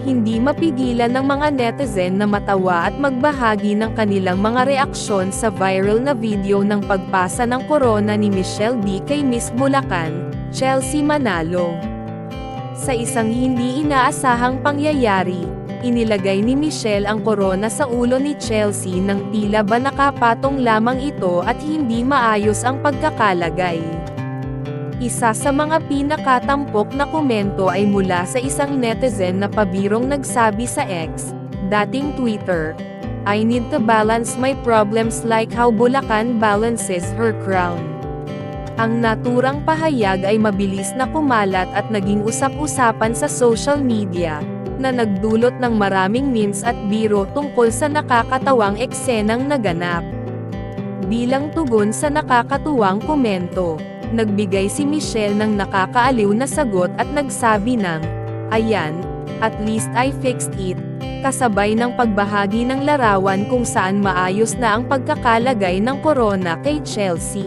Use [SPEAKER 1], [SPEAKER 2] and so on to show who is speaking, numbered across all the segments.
[SPEAKER 1] hindi mapigilan ng mga netizen na matawa at magbahagi ng kanilang mga reaksyon sa viral na video ng pagpasa ng korona ni Michelle D kay Miss Bulacan, Chelsea Manalo. Sa isang hindi inaasahang pangyayari, inilagay ni Michelle ang korona sa ulo ni Chelsea nang tila ba nakapatong lamang ito at hindi maayos ang pagkakalagay. Isa sa mga pinakatampok na komento ay mula sa isang netizen na pabirong nagsabi sa X, dating Twitter, "I need to balance my problems like how Bulacan balances her crown." Ang naturang pahayag ay mabilis na kumalat at naging usap-usapan sa social media, na nagdulot ng maraming memes at biro tungkol sa nakakatawang eksenang naganap. Bilang tugon sa nakakatuwang komento, nagbigay si Michelle ng nakakaaliw na sagot at nagsabi ng, "Ayan, at least I fixed it," kasabay ng pagbahagi ng larawan kung saan maayos na ang pagkakalagay ng korona kay Chelsea.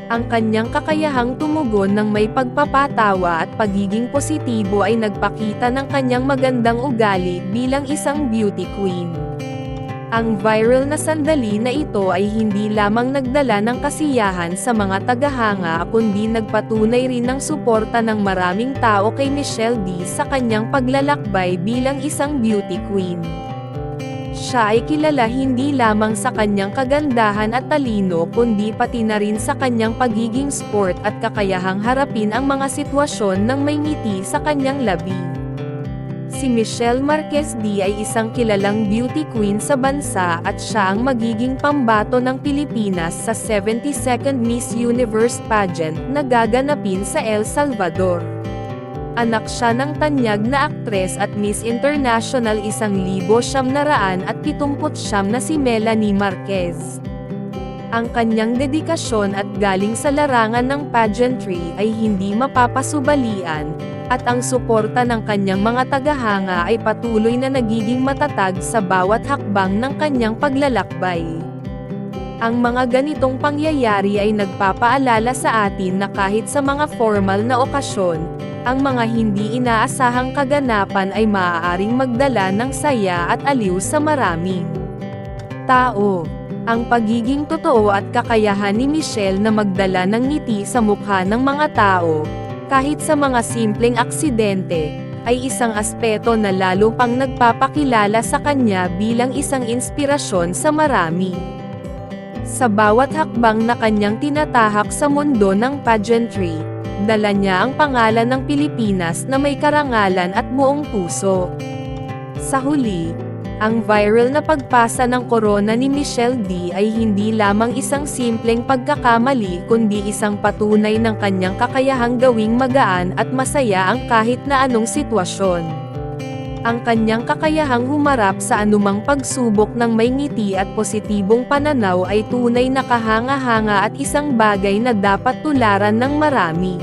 [SPEAKER 1] Ang kanyang kakayahang tumugon ng may pagpapatawa at pagiging positibo ay nagpakita ng kanyang magandang ugali bilang isang beauty queen. Ang viral na sandali na ito ay hindi lamang nagdala ng kasiyahan sa mga tagahanga kundi nagpatunay rin ng suporta ng maraming tao kay Michelle D sa kanyang paglalakbay bilang isang beauty queen. Siya ay kilala hindi lamang sa kanyang kagandahan at talino kundi pati na rin sa kanyang pagiging sport at kakayahang harapin ang mga sitwasyon ng may ngiti sa kanyang labi. Si Michelle Marquez D ay isang kilalang beauty queen sa bansa at siya ang magiging pambato ng Pilipinas sa 72nd Miss Universe pageant na gaganapin sa El Salvador. Anak siya ng tanyag na aktres at Miss International 1979 na si Melanie Marquez. Ang kanyang dedikasyon at galing sa larangan ng pageantry ay hindi mapapasubalian, at ang suporta ng kanyang mga tagahanga ay patuloy na nagiging matatag sa bawat hakbang ng kanyang paglalakbay. Ang mga ganitong pangyayari ay nagpapaalala sa atin na kahit sa mga formal na okasyon, ang mga hindi inaasahang kaganapan ay maaaring magdala ng saya at aliw sa maraming tao. Ang pagiging totoo at kakayahan ni Michelle na magdala ng ngiti sa mukha ng mga tao, kahit sa mga simpleng aksidente, ay isang aspeto na lalo pang nagpapakilala sa kanya bilang isang inspirasyon sa marami. Sa bawat hakbang na kanyang tinatahak sa mundo ng pageantry, dala niya ang pangalan ng Pilipinas na may karangalan at buong puso. Sa huli, ang viral na pagpasa ng korona ni Michelle D ay hindi lamang isang simpleng pagkakamali kundi isang patunay ng kanyang kakayahang gawing magaan at masaya ang kahit na anong sitwasyon. Ang kanyang kakayahang humarap sa anumang pagsubok ng may ngiti at positibong pananaw ay tunay na kahanga-hanga at isang bagay na dapat tularan ng marami.